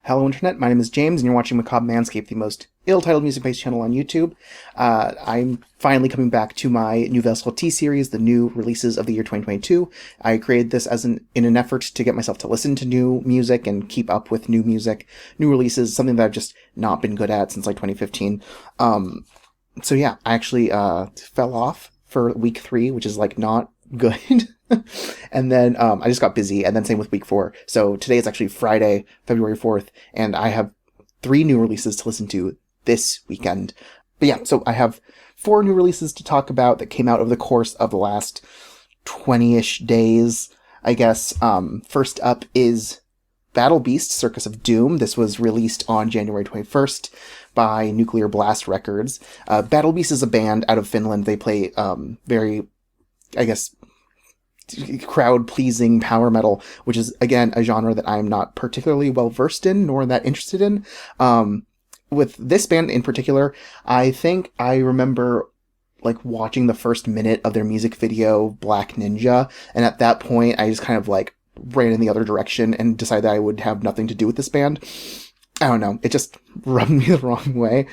Hello Internet, my name is James, and you're watching Macabre Manscape, the most ill-titled music-based channel on YouTube. I'm finally coming back to my Nouvelle Sortie series, the new releases of the year 2022. I created this in an effort to get myself to listen to new music and keep up with new music, new releases, something that I've just not been good at since like 2015. So yeah, I actually fell off for week 3, which is like not good. And then I just got busy, and then same with week 4. So today is actually Friday, February 4th, and I have 3 new releases to listen to this weekend. But yeah, so I have 4 new releases to talk about that came out over the course of the last 20-ish days, I guess. First up is Battle Beast, Circus of Doom. This was released on January 21st by Nuclear Blast Records. Battle Beast is a band out of Finland. They play very, I guess, crowd-pleasing power metal, which is, again, a genre that I'm not particularly well-versed in, nor that interested in. With this band in particular, I think I remember like watching the first minute of their music video, Black Ninja, and at that point, I just kind of like ran in the other direction and decided that I would have nothing to do with this band. I don't know, it just rubbed me the wrong way.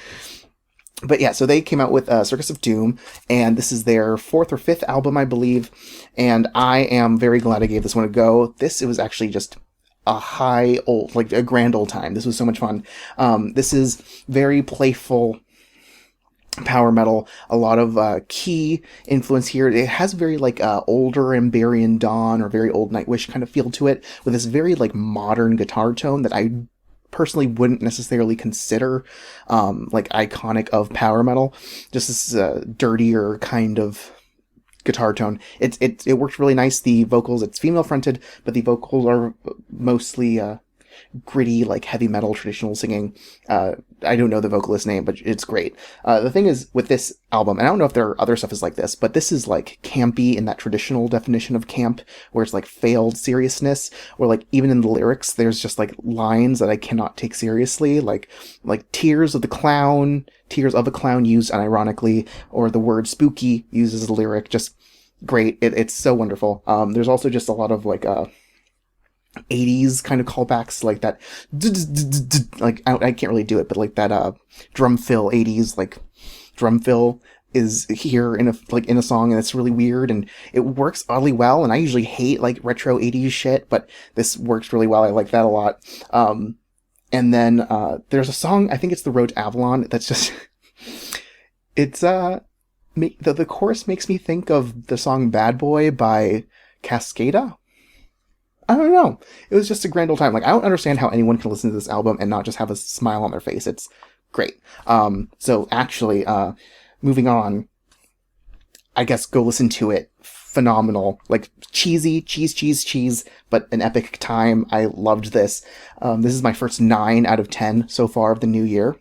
But yeah, so they came out with Circus of Doom, and this is their 4th or 5th album, I believe, and I am very glad I gave this one a go. It was actually just a grand old time. This was so much fun. This is very playful power metal, a lot of key influence here. It has very like older Amberian Dawn or very old Nightwish kind of feel to it, with this very like modern guitar tone that I personally wouldn't necessarily consider like iconic of power metal. Just this dirtier kind of guitar tone. It worked really nice. The vocals, it's female fronted, but the vocals are mostly gritty, like heavy metal traditional singing. I don't know the vocalist's name, but it's great. The thing is with this album, and I don't know if there are other stuff is like this, but this is like campy in that traditional definition of camp, where it's like failed seriousness, or like even in the lyrics, there's just like lines that I cannot take seriously, like tears of a clown used unironically, or the word spooky used as a lyric. Just great. It's so wonderful. There's also just a lot of like 80s kind of callbacks, like that like I can't really do it, but like that drum fill 80s like drum fill is here in a song, and it's really weird, and it works oddly well. And I usually hate like retro 80s shit, but this works really well. I like that a lot. And then there's a song, I think it's The Road to Avalon, that's just it's the chorus makes me think of the song Bad Boy by Cascada. I don't know. It was just a grand old time. Like, I don't understand how anyone can listen to this album and not just have a smile on their face. It's great. So actually, moving on, I guess go listen to it. Phenomenal. Like, cheesy, cheese, but an epic time. I loved this. This is my first 9 out of 10 so far of the new year.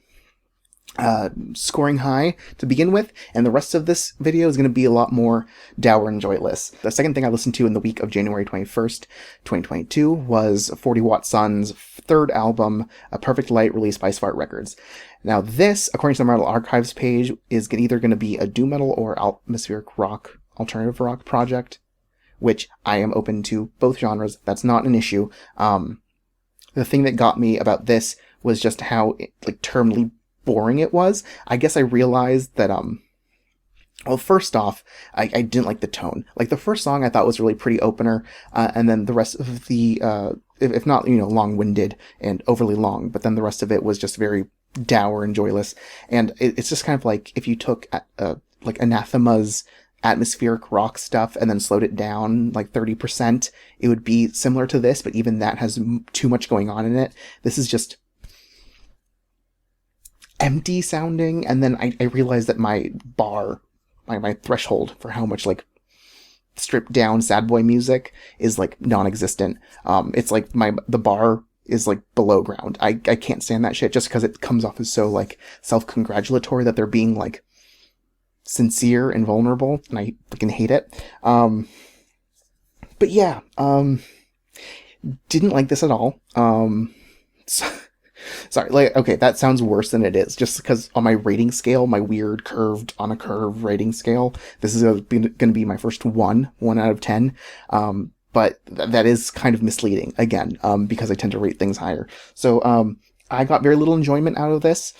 Scoring high to begin with, and the rest of this video is going to be a lot more dour and joyless. The second thing I listened to in the week of January 21st, 2022 was 40 Watt Sun's 3rd album, A Perfect Light, released by Svart Records. Now this, according to the Metal Archives page, is either going to be a doom metal or atmospheric rock, alternative rock project, which I am open to both genres. That's not an issue. The thing that got me about this was just how terminally boring it was. I guess I realized that well, first off, I didn't like the tone. Like, the first song I thought was really pretty opener, and then the rest of the if not long-winded and overly long, but then the rest of it was just very dour and joyless. And it's just kind of like if you took like Anathema's atmospheric rock stuff and then slowed it down like 30%, it would be similar to this, but even that has too much going on in it. This is just empty sounding. And then I realized that my threshold for how much like stripped down sad boy music is like non-existent. It's like the bar is like below ground. I can't stand that shit just because it comes off as so like self-congratulatory that they're being like sincere and vulnerable, and I fucking hate it. But yeah, didn't like this at all. Sorry, like, okay, that sounds worse than it is, just because on my rating scale, my weird curved on a curve rating scale, this is going to be my first 1 out of 10. but that is kind of misleading, again, because I tend to rate things higher. So I got very little enjoyment out of this.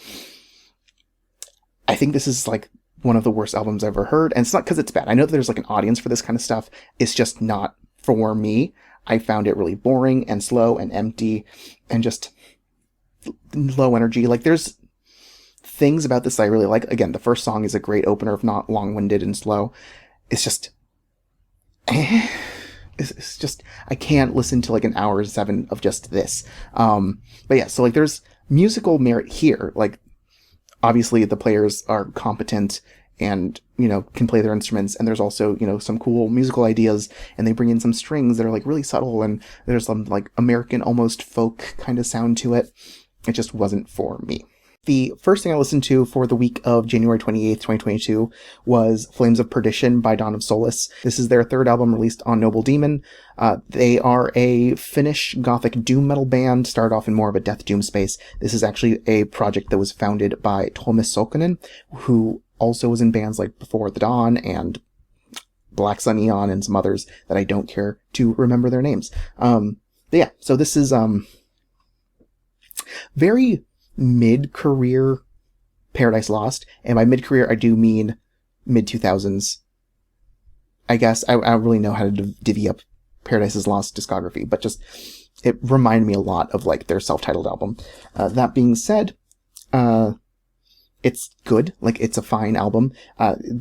I think this is like one of the worst albums I've ever heard, and it's not because it's bad. I know that there's like an audience for this kind of stuff. It's just not for me. I found it really boring and slow and empty and just low energy. Like, there's things about this I really like. Again, the first song is a great opener, if not long-winded and slow. It's just... It's just... I can't listen to like an hour 7 of just this. But yeah, so like there's musical merit here. Like, obviously the players are competent and, you know, can play their instruments, and there's also, you know, some cool musical ideas, and they bring in some strings that are like really subtle, and there's some like American almost folk kind of sound to it. It just wasn't for me. The first thing I listened to for the week of January 28th, 2022 was Flames of Perdition by Dawn of Solace. This is their third album released on Noble Demon. They are a Finnish gothic doom metal band, started off in more of a death doom space. This is actually a project that was founded by Tuomas Sokkonen, who also was in bands like Before the Dawn and Black Sun Eon and some others that I don't care to remember their names. But yeah, so this is very mid-career Paradise Lost, and by mid-career I do mean mid-2000s. I guess I don't really know how to divvy up Paradise Lost discography, but just it reminded me a lot of like their self-titled album. That being said, it's good. Like, it's a fine album.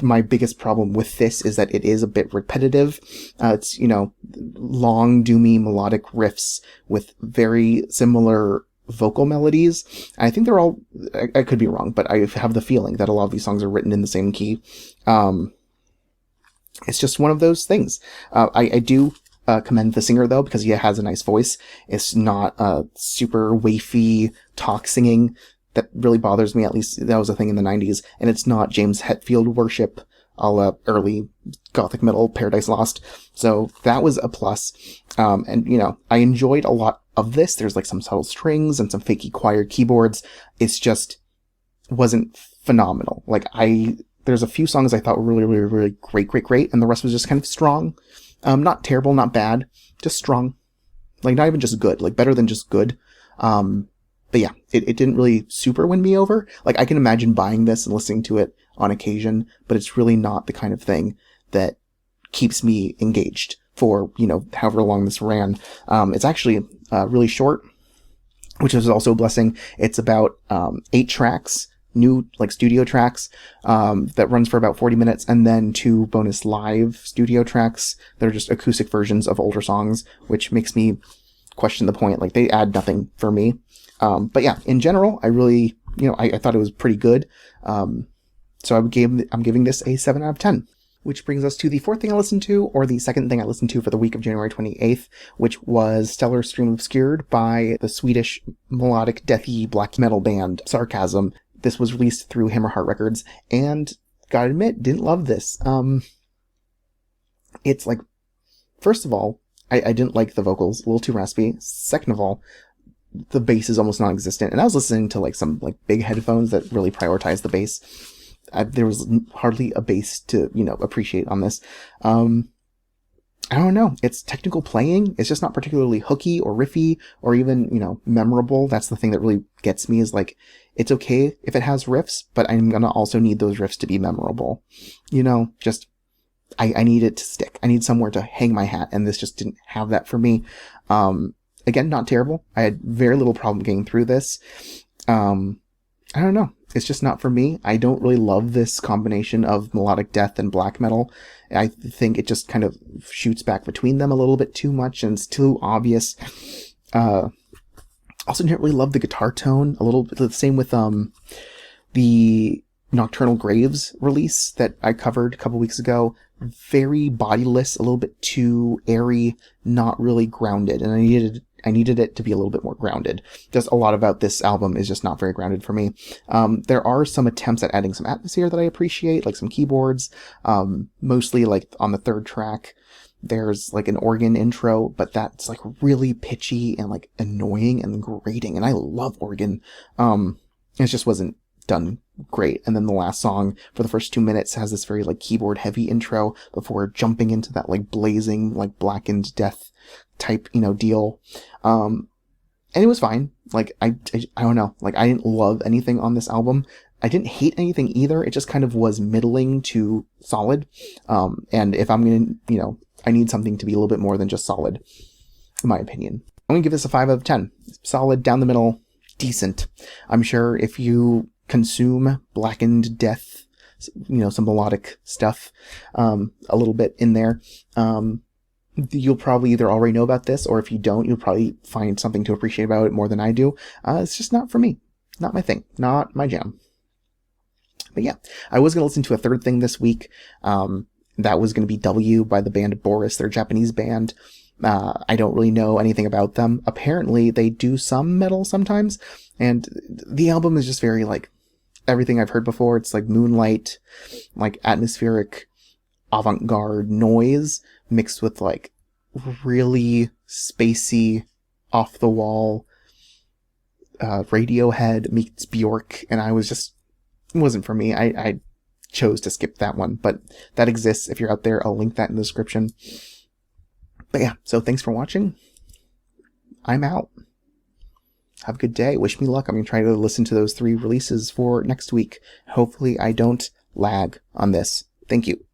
My biggest problem with this is that it is a bit repetitive. It's, you know, long, doomy, melodic riffs with very similar vocal melodies. I think they're all, I could be wrong, but I have the feeling that a lot of these songs are written in the same key. It's just one of those things. I do commend the singer, though, because he has a nice voice. It's not super wafy talk singing that really bothers me. At least that was a thing in the 90s. And it's not James Hetfield worship a la early gothic metal Paradise Lost. So that was a plus. And, you know, I enjoyed a lot of this. There's like some subtle strings and some fakey choir keyboards. It's just wasn't phenomenal. Like, there's a few songs I thought were really, really, really great. And the rest was just kind of strong. Not terrible, not bad, just strong. Like, not even just good, like better than just good. But yeah, it didn't really super win me over. Like, I can imagine buying this and listening to it on occasion, but it's really not the kind of thing that keeps me engaged for, you know, however long this ran. It's actually really short, which is also a blessing. It's about 8 tracks, new like studio tracks, that runs for about 40 minutes, and then 2 bonus live studio tracks that are just acoustic versions of older songs, which makes me question the point. Like, they add nothing for me. But yeah, in general, I really, you know, I thought it was pretty good. So I'm giving this a 7 out of 10. Which brings us to the fourth thing I listened to, or the second thing I listened to for the week of January 28th, which was Stellar Stream Obscured by the Swedish melodic deathy black metal band Sarcasm. This was released through Hammerheart Records, and gotta admit, didn't love this. It's like, first of all, I didn't like the vocals, a little too raspy. Second of all, the bass is almost non-existent, and I was listening to like some like big headphones that really prioritize the bass. There was hardly a bass to, you know, appreciate on this. I don't know. It's technical playing. It's just not particularly hooky or riffy or even, you know, memorable. That's the thing that really gets me, is like, it's okay if it has riffs, but I'm going to also need those riffs to be memorable. You know, just, I need it to stick. I need somewhere to hang my hat, and this just didn't have that for me. Again, not terrible. I had very little problem getting through this. I don't know. It's just not for me. I don't really love this combination of melodic death and black metal. I think it just kind of shoots back between them a little bit too much, and it's too obvious. Also didn't really love the guitar tone. A little bit the same with the Nocturnal Graves release that I covered a couple weeks ago. Very bodiless, a little bit too airy, not really grounded, and I needed it to be a little bit more grounded. Just a lot about this album is just not very grounded for me. There are some attempts at adding some atmosphere that I appreciate, like some keyboards. Mostly like on the third track, there's like an organ intro, but that's like really pitchy and like annoying and grating. And I love organ. It just wasn't done great. And then the last song for the first 2 minutes has this very like keyboard heavy intro before jumping into that like blazing, like blackened death type, deal. And it was fine. Like, I don't know. Like, I didn't love anything on this album. I didn't hate anything either. It just kind of was middling to solid. And if I'm going to, I need something to be a little bit more than just solid, in my opinion. I'm going to give this a 5 out of 10. Solid, down the middle, decent. I'm sure if you consume blackened death, some melodic stuff, a little bit in there, you'll probably either already know about this, or if you don't, you'll probably find something to appreciate about it more than I do. It's just not for me. Not my thing. Not my jam. But yeah, I was going to listen to a third thing this week. That was going to be W by the band Boris. They're a Japanese band. I don't really know anything about them. Apparently, they do some metal sometimes. And the album is just very, like, everything I've heard before. It's like moonlight, like atmospheric, avant-garde noise mixed with, like, really spacey, off-the-wall Radiohead meets Bjork. And I was just... It wasn't for me. I chose to skip that one, but that exists. If you're out there, I'll link that in the description. But yeah, so thanks for watching. I'm out. Have a good day. Wish me luck. I'm going to try to listen to those 3 releases for next week. Hopefully I don't lag on this. Thank you.